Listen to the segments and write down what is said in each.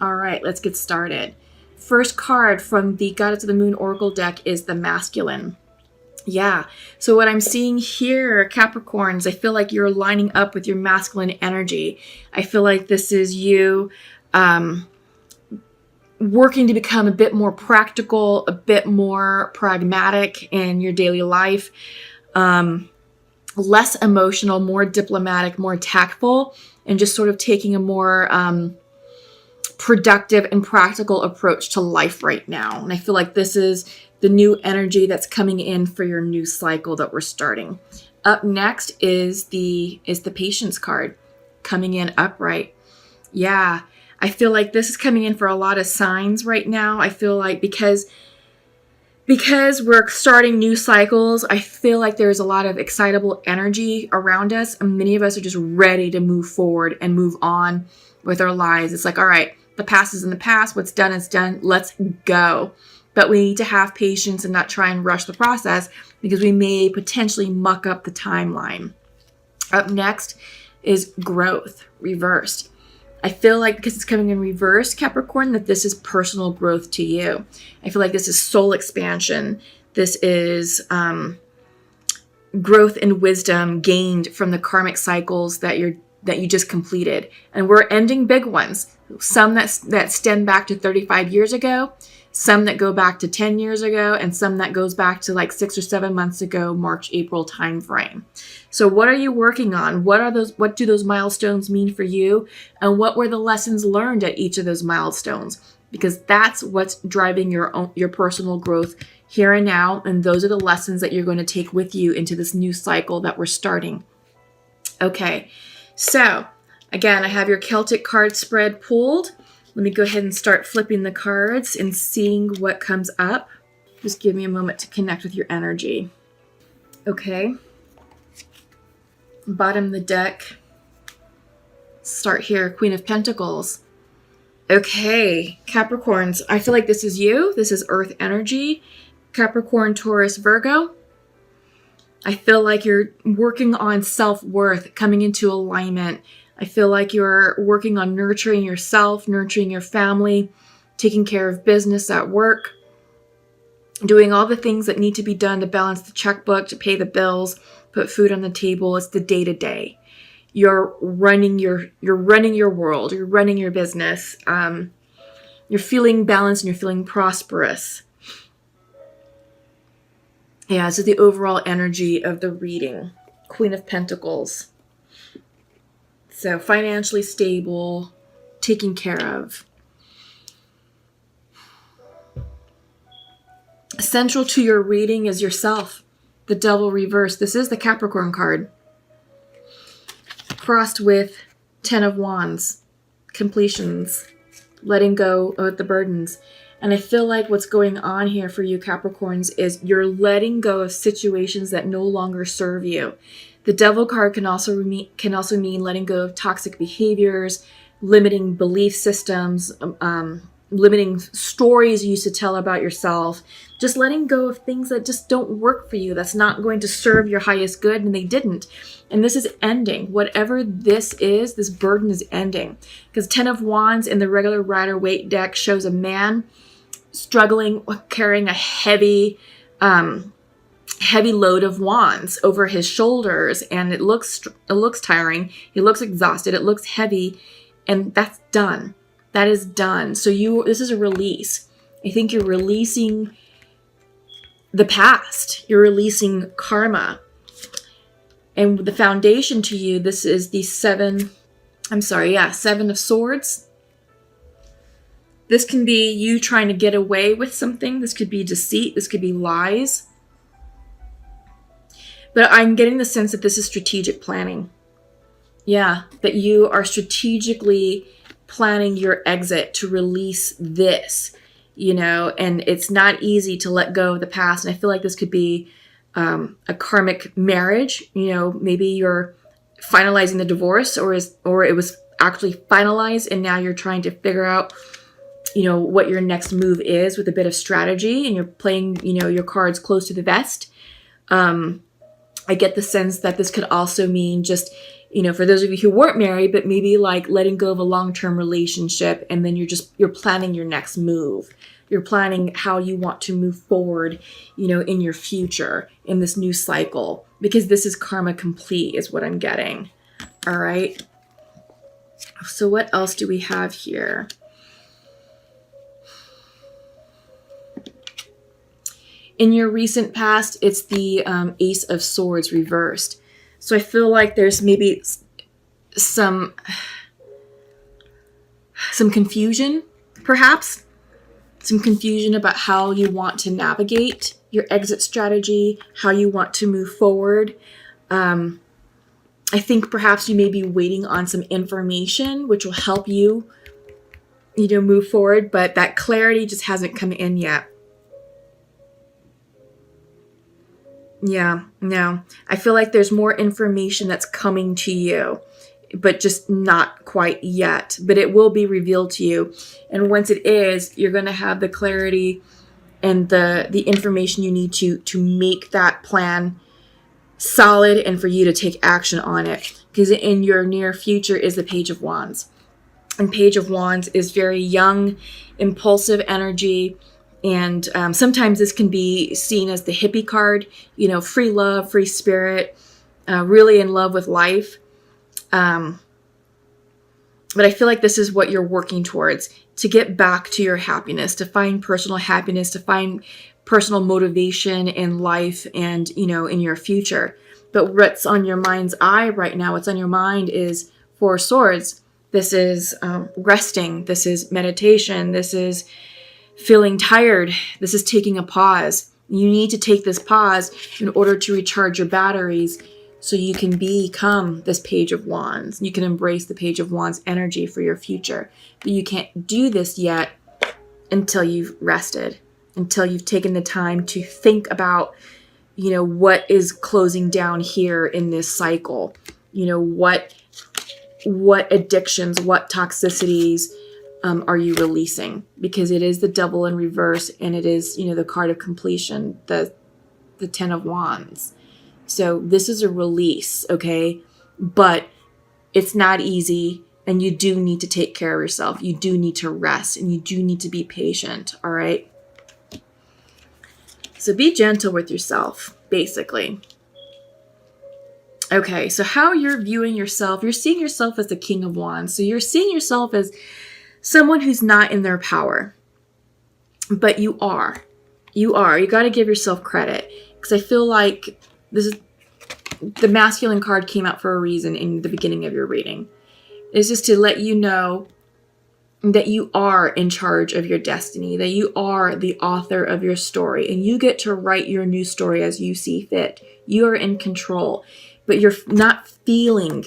All right, let's get started. First card from the Goddess of the Moon Oracle deck is the Masculine. Yeah, so what I'm seeing here, Capricorns, I feel like you're lining up with your masculine energy. I feel like this is you working to become a bit more practical, a bit more pragmatic in your daily life, less emotional, more diplomatic, more tactful, and just sort of taking a more productive and practical approach to life right now. And I feel like this is the new energy that's coming in for your new cycle that we're starting. Up next is the Patience card coming in upright. Yeah, I feel like this is coming in for a lot of signs right now. I feel like because we're starting new cycles, I feel like there's a lot of excitable energy around us, and many of us are just ready to move forward and move on with our lives. It's like, all right, the past is in the past. What's done is done. Let's go. But we need to have patience and not try and rush the process because we may potentially muck up the timeline. Up next is Growth, reversed. I feel like because it's coming in reverse, Capricorn, that this is personal growth to you. I feel like this is soul expansion. This is growth and wisdom gained from the karmic cycles that you just completed. And we're ending big ones. Some that stem back to 35 years ago, some that go back to 10 years ago, and some that goes back to like 6 or 7 months ago, March, April timeframe. So what are you working on? What do those milestones mean for you? And what were the lessons learned at each of those milestones? Because that's what's driving your personal growth here and now. And those are the lessons that you're going to take with you into this new cycle that we're starting. Okay. So, again, I have your Celtic card spread pulled. Let me go ahead and start flipping the cards and seeing what comes up. Just give me a moment to connect with your energy. Okay. Bottom of the deck. Start here, Queen of Pentacles. Okay, Capricorns, I feel like this is you. This is Earth energy. Capricorn, Taurus, Virgo. I feel like you're working on self-worth, coming into alignment. I feel like you're working on nurturing yourself, nurturing your family, taking care of business at work, doing all the things that need to be done to balance the checkbook, to pay the bills, put food on the table. It's the day-to-day. You're running your world. You're running your business. You're feeling balanced and you're feeling prosperous. Yeah, this is the overall energy of the reading. Queen of Pentacles. So financially stable, taken care of. Central to your reading is yourself. The Devil reversed. This is the Capricorn card. Crossed with 10 of Wands. Completions. Letting go of the burdens. And I feel like what's going on here for you Capricorns is you're letting go of situations that no longer serve you. The Devil card can also mean letting go of toxic behaviors, limiting belief systems, limiting stories you used to tell about yourself, just letting go of things that just don't work for you, that's not going to serve your highest good, and they didn't. And this is ending. Whatever this is, this burden is ending. Because 10 of Wands in the regular Rider-Waite deck shows a man struggling with carrying a heavy load of wands over his shoulders, and it looks tiring. He looks exhausted. It looks heavy, and that's done. That is done. So this is a release. I think you're releasing the past. You're releasing karma. And the foundation to you, this is the Seven of Swords. This can be you trying to get away with something. This could be deceit. This could be lies. But I'm getting the sense that this is strategic planning. Yeah, that you are strategically planning your exit to release this, and it's not easy to let go of the past. And I feel like this could be a karmic marriage. Maybe you're finalizing the divorce or it was actually finalized and now you're trying to figure out what your next move is with a bit of strategy, and you're playing your cards close to the vest. I get the sense that this could also mean just For those of you who weren't married, but maybe like letting go of a long-term relationship, and then you're planning your next move. You're planning how you want to move forward, in your future, in this new cycle, because this is karma complete is what I'm getting. All right. So what else do we have here? In your recent past, it's the Ace of Swords reversed. So I feel like there's maybe some confusion, perhaps. Some confusion about how you want to navigate your exit strategy, how you want to move forward. I think perhaps you may be waiting on some information which will help you, move forward, but that clarity just hasn't come in yet. Yeah, no. I feel like there's more information that's coming to you, but just not quite yet. But it will be revealed to you. And once it is, you're going to have the clarity and the information you need to make that plan solid and for you to take action on it. Because in your near future is the Page of Wands. And Page of Wands is very young, impulsive energy. And sometimes this can be seen as the hippie card, free love, free spirit, really in love with life. But I feel like this is what you're working towards, to get back to your happiness, to find personal happiness, to find personal motivation in life and, in your future. But what's on your mind's eye right now, what's on your mind is Four of Swords. This is resting. This is meditation. This is feeling tired. This is taking a pause. You need to take this pause in order to recharge your batteries so you can become this Page of Wands. You can embrace the Page of Wands energy for your future. But you can't do this yet until you've rested, until you've taken the time to think about, what is closing down here in this cycle. What addictions, what toxicities, are you releasing? Because it is the Devil in reverse, and it is, the card of completion, the Ten of Wands. So this is a release, okay? But it's not easy, and you do need to take care of yourself. You do need to rest, and you do need to be patient, all right? So be gentle with yourself, basically. Okay, so how you're viewing yourself, you're seeing yourself as the King of Wands. So you're seeing yourself as someone who's not in their power, but you are. You got to give yourself credit, because I feel like this is the masculine card came out for a reason in the beginning of your reading. It's just to let you know that you are in charge of your destiny, that you are the author of your story, and you get to write your new story as you see fit. You are in control, but you're not feeling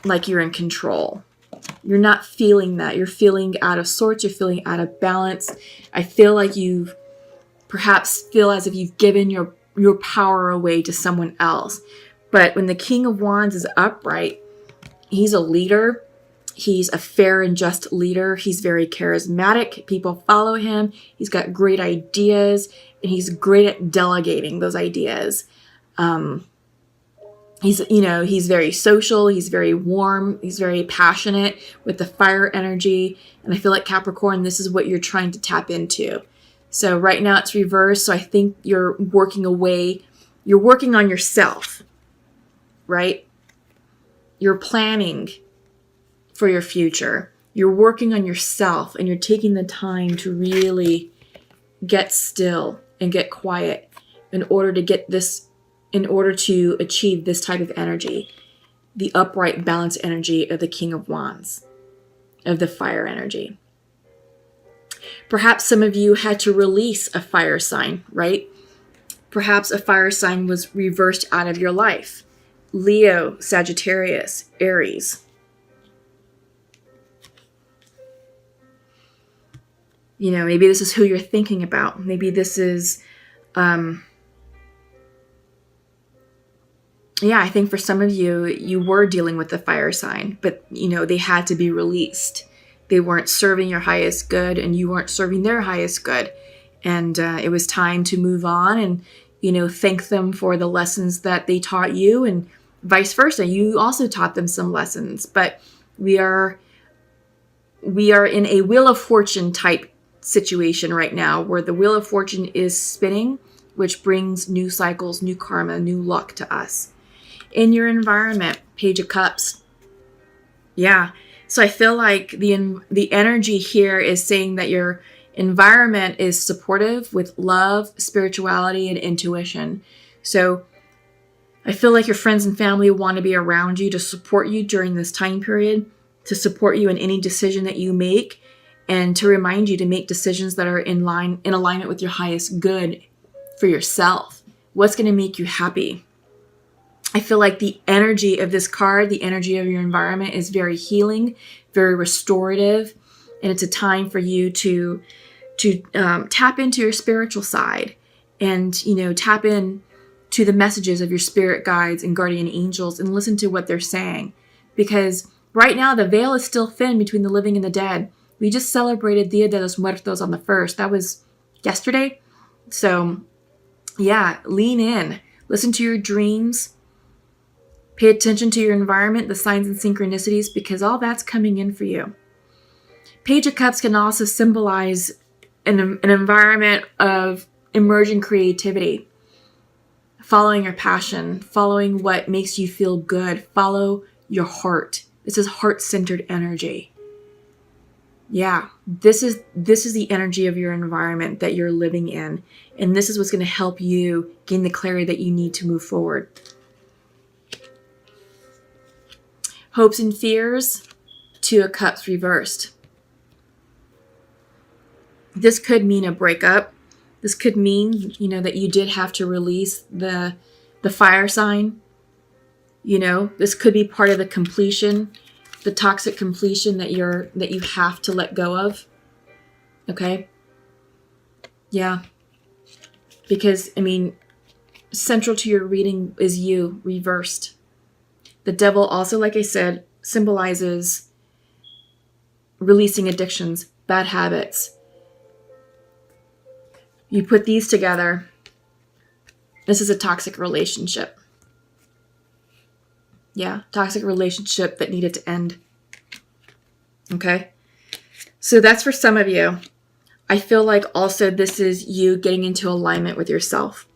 like you're in control. You're not feeling that. You're feeling out of sorts. You're feeling out of balance. I feel like you perhaps feel as if you've given your power away to someone else. But when the King of Wands is upright, he's a leader. He's a fair and just leader. He's very charismatic. People follow him. He's got great ideas, and he's great at delegating those ideas. He's very social. He's very warm. He's very passionate with the fire energy. And I feel like Capricorn, this is what you're trying to tap into. So right now it's reversed. So I think you're working away. You're working on yourself, right? You're planning for your future. You're working on yourself, and you're taking the time to really get still and get quiet in order to achieve this type of energy, the upright, balanced energy of the King of Wands, of the fire energy. Perhaps some of you had to release a fire sign, right? Perhaps a fire sign was reversed out of your life. Leo, Sagittarius, Aries. Maybe this is who you're thinking about. Maybe this is, I think for some of you, you were dealing with the fire sign, but, they had to be released. They weren't serving your highest good, and you weren't serving their highest good. And it was time to move on and, thank them for the lessons that they taught you, and vice versa. You also taught them some lessons, but we are in a Wheel of Fortune type situation right now where the Wheel of Fortune is spinning, which brings new cycles, new karma, new luck to us. In your environment, Page of Cups. Yeah. So I feel like the energy here is saying that your environment is supportive with love, spirituality, and intuition. So I feel like your friends and family want to be around you to support you during this time period, to support you in any decision that you make, and to remind you to make decisions that are in alignment with your highest good for yourself. What's going to make you happy? I feel like the energy of this card, the energy of your environment is very healing, very restorative, and it's a time for you to tap into your spiritual side and, tap in to the messages of your spirit guides and guardian angels and listen to what they're saying. Because right now the veil is still thin between the living and the dead. We just celebrated Dia de los Muertos on the 1st. That was yesterday. So yeah, lean in, listen to your dreams, pay attention to your environment, the signs and synchronicities, because all that's coming in for you. Page of Cups can also symbolize an environment of emerging creativity. Following your passion, following what makes you feel good, follow your heart. This is heart-centered energy. Yeah, this is the energy of your environment that you're living in, and this is what's going to help you gain the clarity that you need to move forward. Hopes and fears, Two of Cups reversed. This could mean a breakup. This could mean, that you did have to release the fire sign. This could be part of the completion, the toxic completion that you have to let go of. Okay? Yeah. Because, central to your reading is you reversed. The devil also, like I said, symbolizes releasing addictions, bad habits. You put these together, this is a toxic relationship. Yeah, toxic relationship that needed to end. Okay? So that's for some of you. I feel like also this is you getting into alignment with yourself.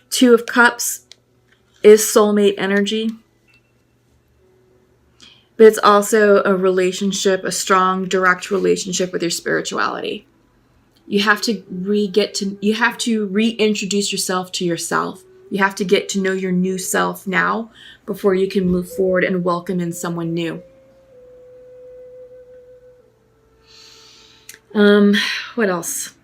Two of Cups is soulmate energy. But it's also a relationship, a strong, direct relationship with your spirituality. You have to reintroduce yourself to yourself. You have to get to know your new self now before you can move forward and welcome in someone new. What else?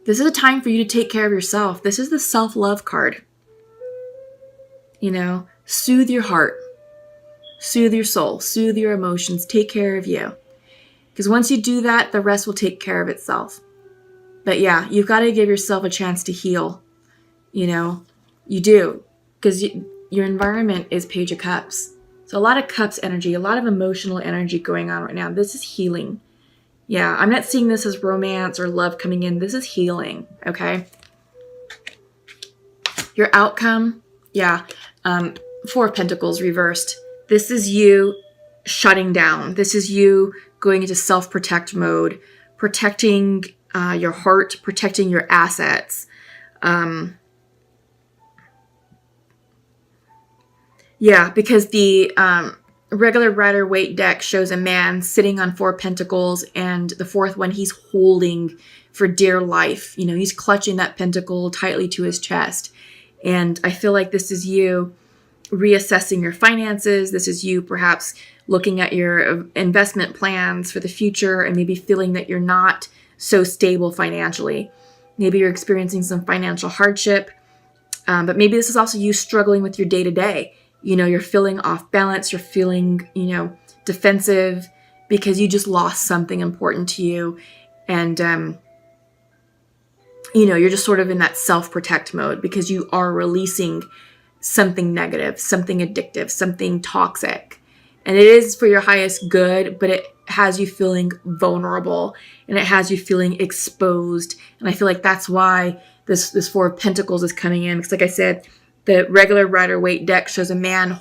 This is a time for you to take care of yourself. This is the self-love card. Soothe your heart, soothe your soul, soothe your emotions, take care of you. Because once you do that, the rest will take care of itself. But yeah, you've got to give yourself a chance to heal. You do. Because your environment is Page of Cups. So a lot of cups energy, a lot of emotional energy going on right now. This is healing. Yeah, I'm not seeing this as romance or love coming in. This is healing, okay? Your outcome, yeah. Four of Pentacles reversed. This is you shutting down. This is you going into self-protect mode, protecting your heart, protecting your assets. Yeah, because the regular Rider-Waite deck shows a man sitting on Four Pentacles, and the fourth one he's holding for dear life. He's clutching that pentacle tightly to his chest. And I feel like this is you reassessing your finances. This is you perhaps looking at your investment plans for the future and maybe feeling that you're not so stable financially. Maybe you're experiencing some financial hardship, but maybe this is also you struggling with your day-to-day. You're feeling off balance. You're feeling, defensive because you just lost something important to you. And, you're just sort of in that self-protect mode because you are releasing something negative, something addictive, something toxic. And it is for your highest good, but it has you feeling vulnerable and it has you feeling exposed. And I feel like that's why this Four of Pentacles is coming in. Because like I said, the regular Rider-Waite deck shows a man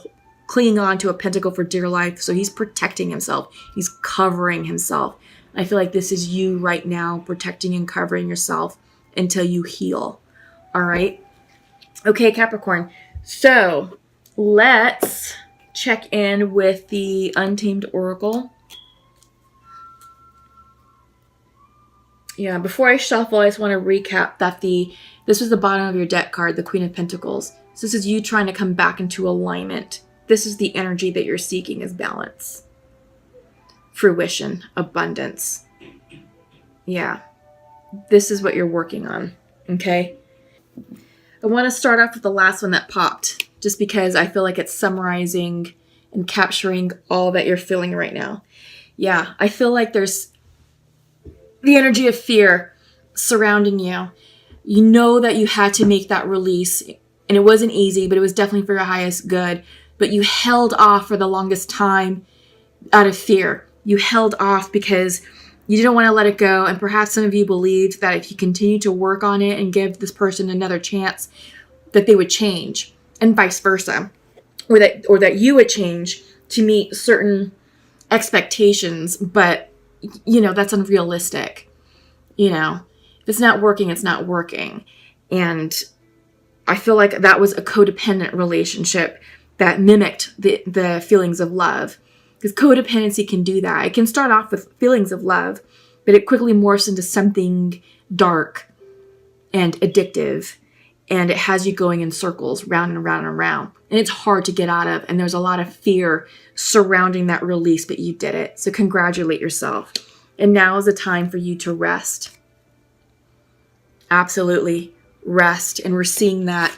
clinging on to a pentacle for dear life. So he's protecting himself. He's covering himself. I feel like this is you right now, protecting and covering yourself until you heal. All right. Okay, Capricorn. So let's check in with the Untamed Oracle. Yeah, before I shuffle, I just want to recap that this was the bottom of your deck card, the Queen of Pentacles. So this is you trying to come back into alignment. This is the energy that you're seeking, is balance, fruition, abundance. Yeah, this is what you're working on, okay? I want to start off with the last one that popped, just because I feel like it's summarizing and capturing all that you're feeling right now. Yeah, I feel like there's the energy of fear surrounding you. You know that you had to make that release, and it wasn't easy, but it was definitely for your highest good. But you held off for the longest time out of fear. You held off because you didn't want to let it go. And perhaps some of you believed that if you continue to work on it and give this person another chance, that they would change, and vice versa. Or that you would change to meet certain expectations. But, you know, that's unrealistic. You know, if it's not working, it's not working. And I feel like that was a codependent relationship that mimicked the feelings of love. Because codependency can do that. It can start off with feelings of love, but it quickly morphs into something dark and addictive. And it has you going in circles, round and round and round. And it's hard to get out of. And there's a lot of fear surrounding that release, but you did it. So congratulate yourself. And now is the time for you to rest. Absolutely rest. And we're seeing that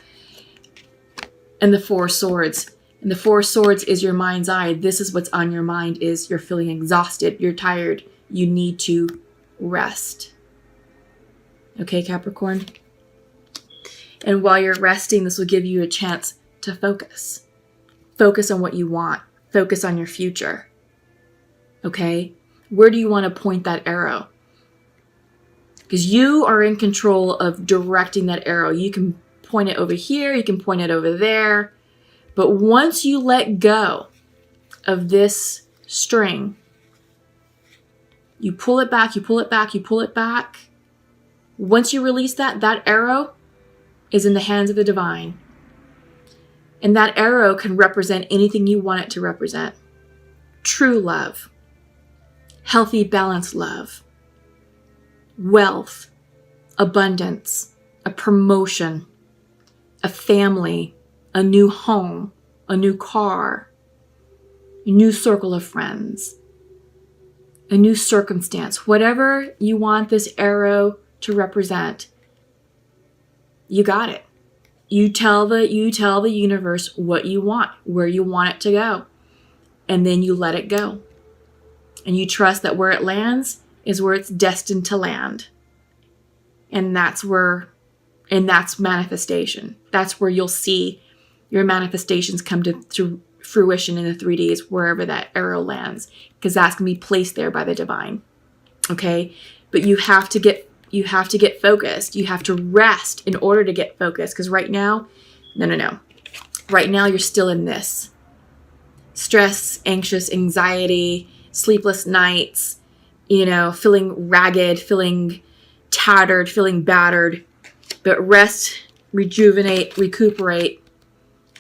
in the Four of Swords. And the Four of Swords is your mind's eye. This is what's on your mind, is you're feeling exhausted. You're tired. You need to rest. Okay, Capricorn? And while you're resting, this will give you a chance to focus. Focus on what you want. Focus on your future. Okay? Where do you want to point that arrow? Because you are in control of directing that arrow. You can point it over here. You can point it over there. But once you let go of this string, you pull it back, you pull it back, you pull it back. Once you release that arrow is in the hands of the divine. And that arrow can represent anything you want it to represent. True love. Healthy, balanced love. Wealth. Abundance. A promotion. A family. A new home. A new car. A new circle of friends. A new circumstance. Whatever you want this arrow to represent, you got it. You tell the universe what you want, where you want it to go. And then you let it go. And you trust that where it lands is where it's destined to land. And that's manifestation. That's where you'll see your manifestations come to fruition in the 3Ds, wherever that arrow lands. Because that's going to be placed there by the divine. Okay? But you have to get focused. You have to rest in order to get focused. Because right now, no. Right now, you're still in this. Stress, anxious, anxiety, sleepless nights, feeling ragged, feeling tattered, feeling battered. But rest, rejuvenate, recuperate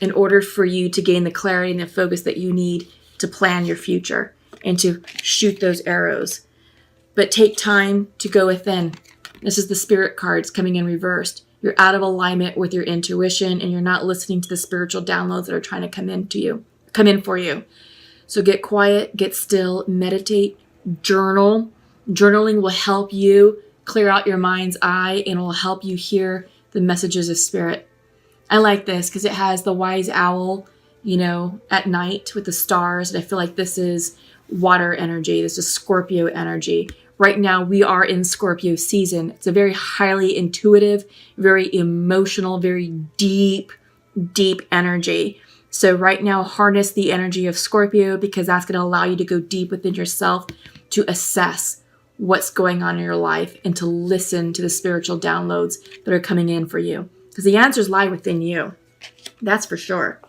in order for you to gain the clarity and the focus that you need to plan your future and to shoot those arrows. But take time to go within. This is the Spirit cards coming in reversed. You're out of alignment with your intuition, and you're not listening to the spiritual downloads that are trying to come in for you. So get quiet, get still, meditate, journal. Journaling will help you clear out your mind's eye, and it will help you hear the messages of spirit. I like this because it has the wise owl, at night with the stars. And I feel like this is water energy. This is Scorpio energy. Right now, we are in Scorpio season. It's a very highly intuitive, very emotional, very deep, deep energy. So right now, harness the energy of Scorpio, because that's going to allow you to go deep within yourself to assess what's going on in your life and to listen to the spiritual downloads that are coming in for you. Because the answers lie within you. That's for sure.